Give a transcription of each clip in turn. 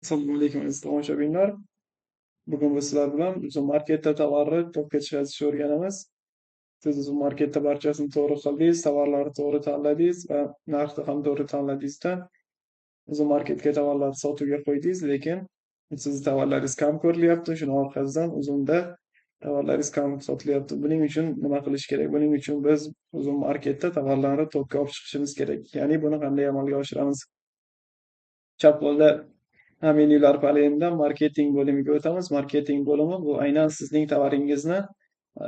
Assalomu alaykum aziz tomoshabinlar. Bugun biz sizlar bilan Uzum marketda tovarni topga chiqarishni o'rganamiz. Siz Uzum marketda barchasini to'g'ri qildingiz, tovarlarni to'g'ri tanladingiz va narxni ham to'g'ri tanladingizda Uzum marketga tovarlarni sotuvga qo'ydingiz, lekin sizni tovarlaringiz kam ko'rilyapti. Shuni orqasidan Uzumda tovarlaringiz kam sotilyapti. Buning uchun nima qilish kerak? Buning uchun biz Uzum marketda tovarlarni to'pga olib chiqishimiz kerak. Ya'ni buni qanday amalga oshiramiz? Chap qo'lda menyular panelidan marketing bo'limiga o'tamiz. Marketing bo'limi bu aynan sizning tovaringizni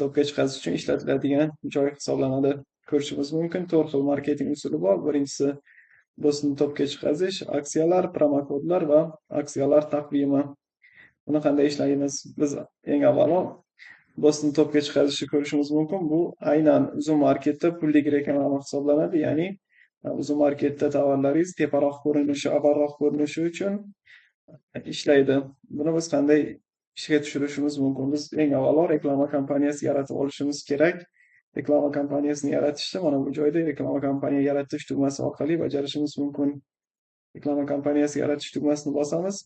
to'pga chiqarish uchun ishlatiladigan joy hisoblanadi. Ko'rishimiz mumkin, 4 xil marketing usuli bor. Birinchisi do'stni to'pga chiqarish, aksiyalar, promokodlar va aksiyalar taqvimi. Buni qanday ishlaymiz? Biz eng avvalo do'stni to'pga chiqarishni ko'rishimiz mumkin. Bu aynan Zoom marketda pullik reklama hisoblanadi. Ya'ni Uzum marketda tovarlaringiz teparoq ko'rinishi, avvalroq ko'rinishi uchun ishlaydi. Buni biz qanday ishga tushirishimiz mumkin? Biz eng avvalo reklama kompaniyasi yaratib olishimiz kerak. Reklama kompaniyasini yaratishni mana bu joyda reklama kompaniya yaratish tugmasi orqali bajarishimiz mumkin. Reklama kompaniyasi yaratish tugmasini bosamiz.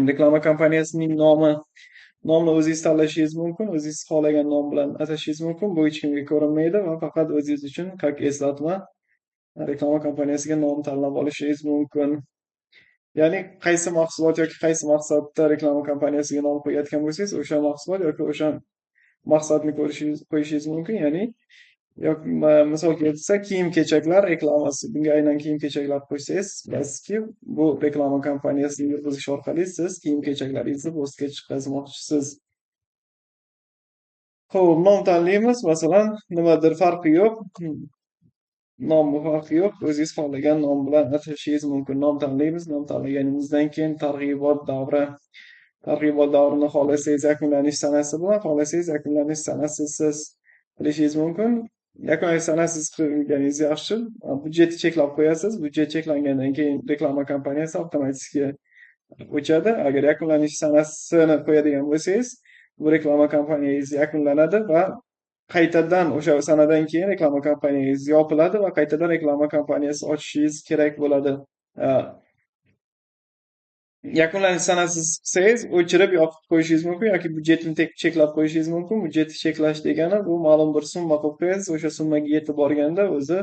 Reklama kompaniyasining nomni o'zingiz tanlashingiz mumkin. O'zingiz xohlagan nom bilan atashingiz mumkin. Bu hech kimga ko'rinmaydi va faqat o'zingiz uchun как eslatma reklama kompaniyasiga nom tanlab olishingiz mumkin. Ya'ni qaysi mahsulot yoki qaysi maqsadda reklama kompaniyasiga nom qo'yayotgan bo'lsangiz, o'sha mahsulot yoki o'sha maqsadni qo'yishingiz mumkin. Ya'ni misol keltirsak, kiyim-kechaklar reklamasi. Bunga aynan kiyim-kechaklar qo'ysangiz, bilasizki, bu reklama kompaniyasini yurgizish orqali siz kiyim-kechaklaringizni postga chiqazmoqchisiz. Xo'p, nom tanlaymiz. Masalan, nimadir farqi yo'q. Nomni farqi yo'q. O'zingiz xohlagan nom bilan atashingiz mumkin. Nom tanlaymiz. Nom tanlaganimizdan keyin targ'ibot davri. Targ'ibot davrini xohlasangiz yakunlanish sanasi bilan, xohlasangiz yakunlanish sanasi siz qilishingiz mumkin. Yakunlanish sanasiz qilganingiz yaxshi. Budjetni cheklab qo'yasiz. Budjet cheklangandan keyin reklama kompaniyasi avtomatik o'chadi. Agar yakunlanish sanasini qo'yadigan bo'lsangiz, bu reklama kompaniyangiz yakunlanadi va qaytadan o'sha sanadan keyin reklama kompaniyangiz yopiladi va qaytadan reklama kompaniyasi ochishingiz kerak bo'ladi. Yakunlanish sanasiz qilsangiz o'chirib yopib qo'yishingiz mumkin yoki budjetni cheklab qo'yishingiz mumkin. Budjetni cheklash degani bu ma'lum bir summa qo'yib qo'yasiz. O'sha summaga yetib borganda o'zi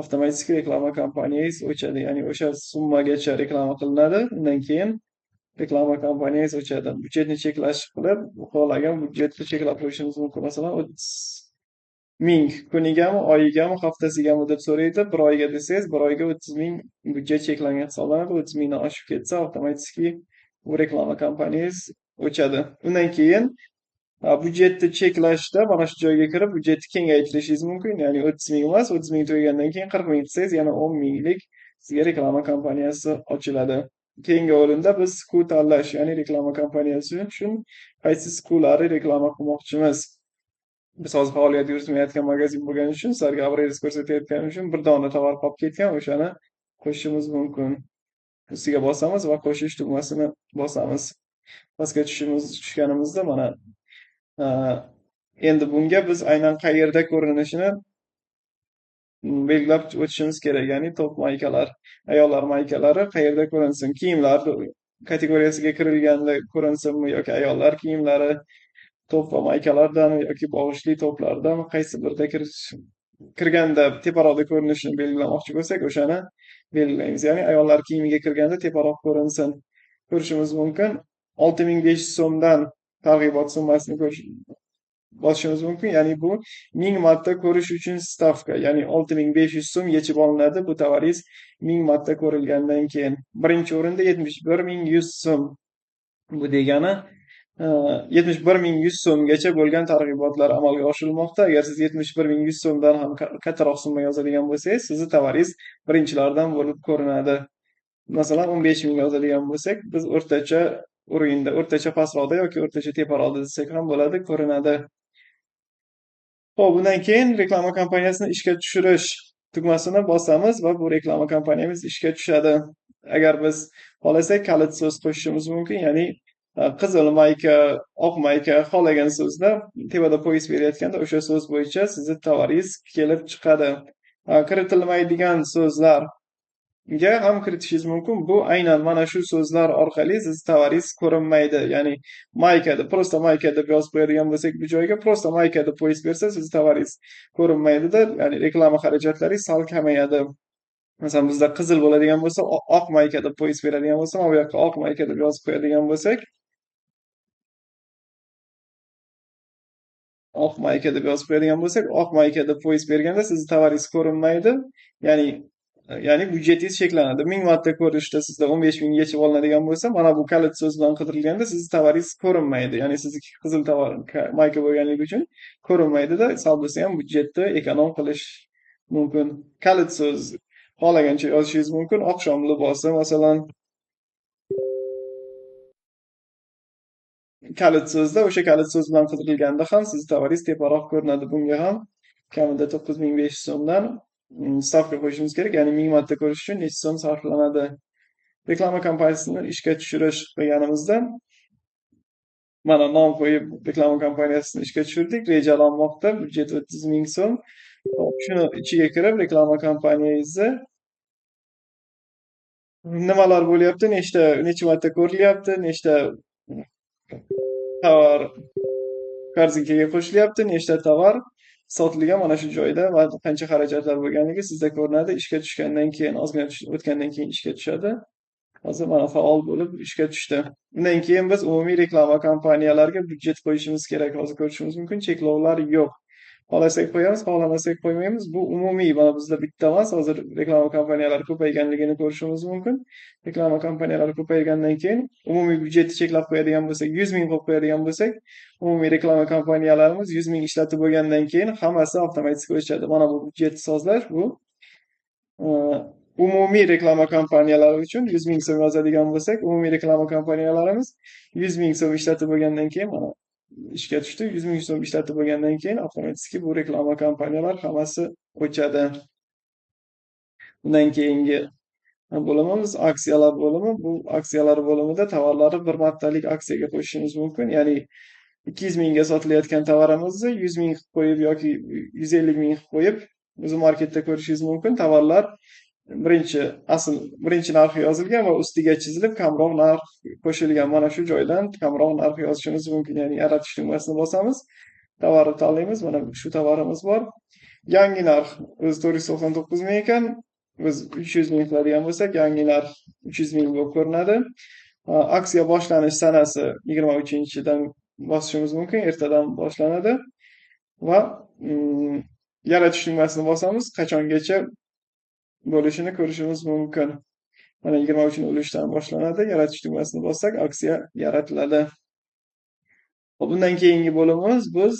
avtomatik reklama kompaniyangiz o'chadi. Ya'ni o'sha summagacha reklama qilinadi. Undan keyin reklama kompaniyangiz o'chadi. Budjetni cheklash qilib, xohlagan budjetni cheklab qo'yishingiz mumkin. Masalan, 30.000 kunigami, oyigami, haftasigami deb so'raydi. Bir oyga desangiz, bir oyga 30.000 budjet cheklangan hisoblanadi. 30.000 dan oshib ketsa, avtomatik bu reklama kompaniyangiz o'chadi. Undan keyin budjetni cheklashda mana shu joyga kirib, budjetni kengaytirishingiz mumkin. Ya'ni 30.000 emas, 30.000 tugagandan keyin 40.000 qilsangiz, yana 10.000lik sizga reklama kompaniyasi ochiladi. Keyingi o'rinda biz SKU tanlash, ya'ni reklama kompaniyasi uchun qaysi SKUlarni reklama qilmoqchimiz. Biz hozir faoliyat yuritmayotgan magazin bo'lgani uchun, sizlarga avrez ko'rsatayotganim uchun bir dona tovar qolib ketgan, o'shani qo'shishimiz mumkin. Ustiga bosamiz va qo'shish tugmasini bosamiz. Pastga tushganimizda mana endi bunga biz aynan qayerda ko'rinishini belgilab o'tishimiz kerak. Ya'ni top maykalar, ayollar maykalari qayerda ko'rinsin? Kiyimlar kategoriyasiga kirilganda ko'rinsinmi yoki ayollar kiyimlari top va maykalardan yoki bog'ichli to'plardan qaysi birida kirganda teparoqda ko'rinishini belgilamoqchi bo'lsak, o'shani belgilaymiz. Ya'ni ayollar kiyimiga kirganda teparoq ko'rinsin. Ko'rishimiz mumkin. 6.500 so'mdan targ'ibot summasini bosishimiz mumkin. Ya'ni bu 1000 marta ko'rish uchun stavka. Ya'ni 6.500 so'm yechib olinadi bu tovaringiz 1000 marta ko'rilgandan keyin. Birinchi o'rinda 71.100 so'm. Bu degani 71.100 so'mgacha bo'lgan targ'ibotlar amalga oshirilmoqda. Agar siz 71.100 so'mdan ham kattaroq summa yozadigan bo'lsangiz, sizning tovaringiz birinchilardan bo'lib ko'rinadi. Masalan, 15.000 yozadigan bo'lsak, biz o'rtacha pastroqda yoki o'rtacha teparoqda desak ham bo'ladi, ko'rinadi. Xo'p, bundan keyin reklama kompaniyasini ishga tushirish tugmasini bosamiz va bu reklama kompaniyamiz ishga tushadi. Agar biz xohlasak, kalit so'z qo'shishimiz mumkin, ya'ni qizil mayka, oq mayka xohlagan so'zda tepada poyez berayotganda o'sha so'z bo'yicha sizni tovaringiz kelib chiqadi. Kiritilmaydigan so'zlar ga ham kiritishingiz mumkin. Bu aynan mana shu so'zlar orqali siz tovaringiz ko'rinmaydi. Ya'ni mayka deb, prosta mayka deb yozib qo'yadigan bo'lsak bu joyga prosta mayka deb qo'yib bersa siz tovaringiz ko'rinmaydida. Ya'ni reklama xarajatlaringiz sal kamayadi. Masalan, bizda qizil bo'ladigan bo'lsa, oq mayka deb qo'yib beradigan bo'lsa, mana bu yoqqa oq mayka deb yozib qo'yadigan bo'lsak, oq mayka deb yozib qo'yadigan bo'lsak, oq mayka deb qo'yib berganda sizni tovaringiz ko'rinmaydi. Ya'ni ya'ni budjetingiz cheklanadi. 1000 marta ko'rishda sizda 15 ming yechib olinadigan bo'lsa, mana bu kalit so'z bilan qidirilganda sizni tovaringiz ko'rinmaydi. Ya'ni sizniki qizil tovar mayka bo'lganligi uchun ko'rinmaydida. Sal bo'lsa ham budjetni ekonom qilish mumkin. Kalit so'z xohlagancha yozishingiz mumkin. Oqshom libosi masalan, kalit so'zda o'sha kalit so'z bilan qidirilganda ham sizni tovaringiz teparoq ko'rinadi. Bunga ham kamida 9500 so'mdan stavka qo'yishimiz kerak. Ya'ni 1000 marta ko'rish uchun necha so'm sarflanadi? Reklama kampaniyasini ishga tushirish qilganimizda mana nom qo'yib reklama kampaniyasini ishga tushirdik. Rejalanmoqda budjet 30 ming so'm. Shuni ichiga kirib reklama kampaniyangizni nimalar bo'lyapti, necha marta ko'rilyapti, nechta tovar korzinkaga qo'shilyapti, nechta tovar sotilgan mana shu joyda va qancha xarajatlar bo'lganligi sizda ko'rinadi. Ishga tushgandan keyin, ozgina o'tgandan keyin ishga tushadi. Hozir mana faol bo'lib ishga tushdi. Undan keyin biz umumiy reklama kompaniyalariga budjet qo'yishimiz kerak. Hozir ko'rishimiz mumkin, cheklovlar yo'q. Xohlasak qo'yamiz, xohlamasak qo'ymaymiz. Bu umumiy, mana bizda bitta emas. Hozir reklama kompaniyalari ko'payganligini ko'rishimiz mumkin. Reklama kompaniyalari ko'paygandan keyin umumiy budjetni cheklab qo'yadigan bo'lsak, 100 ming qo'yib qo'yadigan bo'lsak, umumiy reklama kompaniyalarimiz 100 ming ishlatib bo'lgandan keyin hammasi avtomatik o'chadi. Mana bu budjetni sozlash, bu umumiy reklama kompaniyalari uchun 100 ming so'm yozadigan bo'lsak, umumiy reklama kompaniyalarimiz 100 ming so'm ishlatib bo'lgandan keyin mana ishga tushdi. 100 ming so'm ishlatib bo'lgandan keyin avtomatik bu reklama kompaniyalar hammasi o'chadi. Undan keyingi bo'limimiz aksiyalar bo'limi. Bu aksiyalar bo'limida tovarlarni bir martalik aksiyaga qo'shishimiz mumkin. Ya'ni 200 mingga sotilayotgan tovarimizni 100 ming qilib qo'yib yoki 150 ming qilib qo'yib o'zi marketda ko'rishingiz mumkin. Tovarlar birinchi narxi yozilgan va ustiga chizilib kamroq narx qo'shilgan. Mana shu joydan kamroq narx yozishimiz mumkin. Ya'ni yaratish tugmasini bosamiz, tovarni tanlaymiz. Mana shu tovarimiz bor. Yangi narx o'zi 499 ming ekan. Biz 300 ming qiladigan bo'lsak, yangi narx 300 ming bo'lib ko'rinadi. Aksiya boshlanish sanasi 23-dan bosishimiz mumkin. Ertadan boshlanadi va yaratish tugmasini bosamiz. Qachongacha bo'lishini ko'rishimiz mumkin. Mana 23:03dan boshlanadi. Yaratish tugmasini bossak, aksiya yaratiladi. Bundan keyingi bo'limimiz biz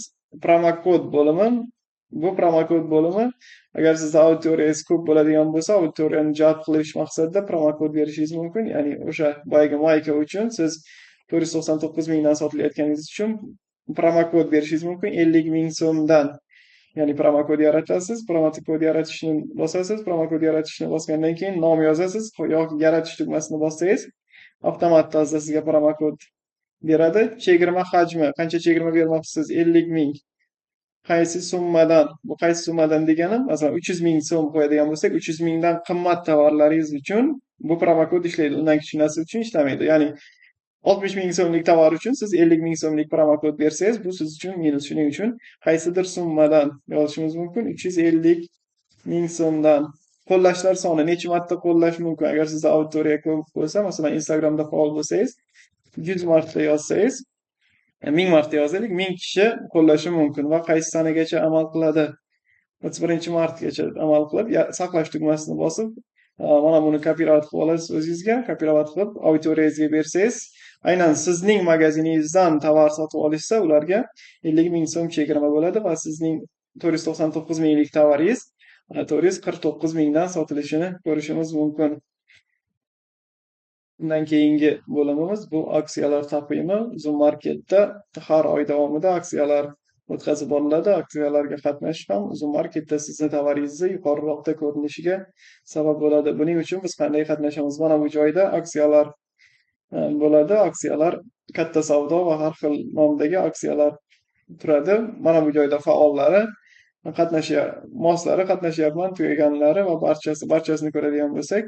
promokod bo'limi. Bu promokod bo'limi, agar sizda auditoriyangiz ko'p bo'ladigan bo'lsa, auditoriyani jalb qilish maqsadida promokod berishingiz mumkin. Ya'ni o'sha boyagi mayka uchun siz 499 mingdan sotilayotganingiz uchun promokod berishingiz mumkin 50 ming so'mdan. Ya'ni promokod yaratasiz, promokod yaratishni bosasiz, promokod yaratishni bosgandan keyin nom yozasiz yoki yaratish tugmasini bossangiz, avtomat tarzda sizga promokod beradi. Chegirma hajmi, qancha chegirma bermoqchisiz? 50 ming. Qaysi summadan? Bu qaysi summadan degani, masalan 300 ming so'm qo'yadigan bo'lsak, 300 mingdan qimmat tovarlaringiz uchun bu promokod ishlaydi. Undan kichik narsa uchun ishlamaydi. Ya'ni 60 ming so'mlik tovar uchun siz 50 ming so'mlik promokod bersangiz, bu siz uchun minus. Shuning uchun qaysidir summadan yozishimiz mumkin. 350 ming so'mdan. Qo'llashlar soni necha marta qo'llash mumkin? Agar sizda auditoriya ko'p bo'lsa, masalan Instagramda faol bo'lsangiz, 100 marta yozsangiz, 1000 marta yozaylik, 1000 kishi qo'llashi mumkin va qaysi sanagacha amal qiladi? 31-martgacha amal qilib, saqlash tugmasini bosib, mana buni kopirovat qilib olasiz o'zingizga, kopirovat qilib auditoriyangizga bersangiz, aynan sizning magaziningizdan tovar sotib olishsa, ularga 50 ming so'm chegirma bo'ladi va sizning 499 minglik tovaringiz 449 mingdan sotilishini ko'rishimiz mumkin. Undan keyingi bo'limimiz bu aksiyalar taqvimi. Zoom Marketda har oy davomida aksiyalar o'tkazib boriladi. Aksiyalarga qatnashish ham Zoom Marketda sizni tovaringizni yuqoriroqda ko'rinishiga sabab bo'ladi. Buning uchun biz qanday qatnashamiz? Mana bu joyda aksiyalar bo'ladi. Aksiyalar, katta savdo va har xil nomdagi aksiyalar turadi. Mana bu joyda faollari moslari qatnashyapman, tugaganlari va barchasini ko'radigan bo'lsak,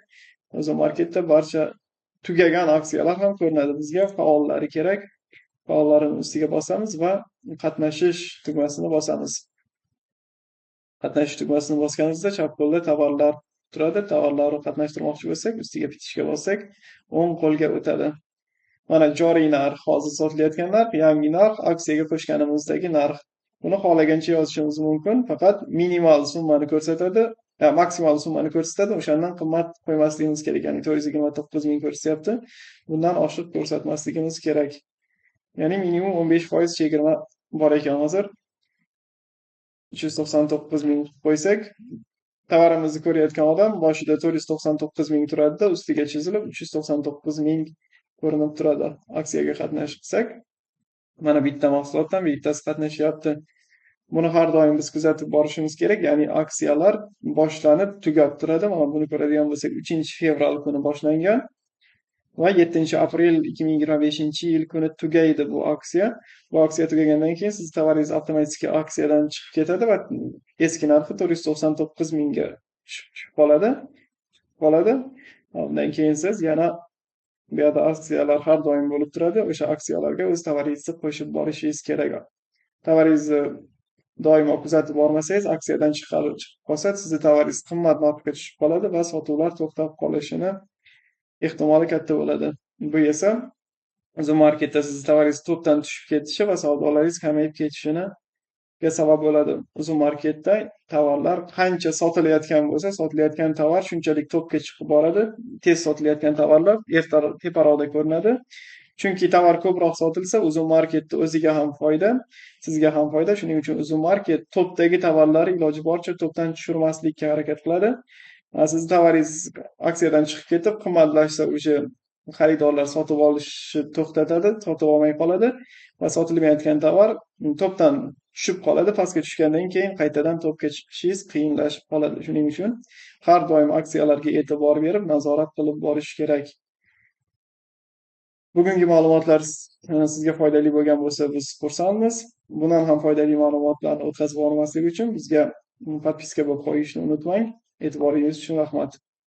o'zi marketda barcha tugagan aksiyalar ham ko'rinadi. Bizga faollari kerak. Faollarni ustiga bosamiz va qatnashish tugmasini bosamiz. Qatnashish tugmasini bosganimizda chap qo'lda tovarlar turadi. Tovarlarni qatnashtirmoqchi bo'lsak, ustiga bitishga bossak, o'ng qo'lga o'tadi. Mana joriy narx, hozir sotilayotgan narx, yangi narx, aksiyaga qo'shganimizdagi narx. Buni xohlagancha yozishimiz mumkin, faqat minimal summani ko'rsatadi, maksimal summani ko'rsatadi, o'shandan qimmat qo'ymasligimiz kerak. Ya'ni 429 ming ko'rsatyapti. Bundan oshiq ko'rsatmasligimiz kerak. Ya'ni minimum 15% chegirma bor ekan hozir. 399 ming qo'ysak, tovarimizni ko'rayotgan odam boshida 499 ming turadi-da, ustiga chizilib 399 ming ko'rinib turadi. Aksiyaga qatnashsak, mana bitta mahsulotdan bittasi qatnashyapti. Buni har doim biz kuzatib borishimiz kerak. Ya'ni aksiyalar boshlanib tugab turadi. Mana buni ko'radigan bo'lsak, 3-fevral kuni boshlangan va 7-aprel 2025-yil kuni tugaydi bu aksiya. Bu aksiya tugagandan keyin siz tovaringiz avtomatik aksiyadan chiqib ketadi va eski narxi 499 mingga tushib qoladi. Undan keyin siz yana bu yerda aksiyalar har doim bo'lib turadi. O'sha aksiyalarga o'z tovaringizni qo'shib borishingiz kerak. Tovaringizni doimo kuzatib bormasangiz, aksiyadan chiqib qolsa, sizni tovaringiz qimmat narxga tushib qoladi va sotuvlar to'xtab qolishini ehtimoli katta bo'ladi. Bu esa o'zi marketda sizni tovaringiz topdan tushib ketishi va savdolaringiz kamayib ketishiga sabab bo'ladi. O'zi marketda tovarlar qancha sotilayotgan bo'lsa, sotilayotgan tovar shunchalik topga chiqib boradi. Tez sotilayotgan tovarlar teparoqda ko'rinadi. Chunki tovar ko'proq sotilsa, o'zi marketda o'ziga ham foyda, sizga ham foyda. Shuning uchun o'zi market topdagi tovarlarni iloji boricha topdan tushirmaslikka harakat qiladi. Siz tovaringiz aksiyadan chiqib ketib, qimmatlashsa, o'sha xaridorlar sotib olishni to'xtatadi, sotib olmay qoladi va sotilmayotgan tovar topdan tushib qoladi. Pastga tushgandan keyin qaytadan topga chiqishingiz qiyinlashib qoladi. Shuning uchun har doim aksiyalarga e'tibor berib, nazorat qilib borish kerak. Bugungi ma'lumotlar sizga foydali bo'lgan bo'lsa, biz xursandmiz. Bundan ham foydali ma'lumotlarni o'tkazib bormaslik uchun bizga podpiska bo'lib qo'yishni unutmang. E'tiboringiz uchun rahmat.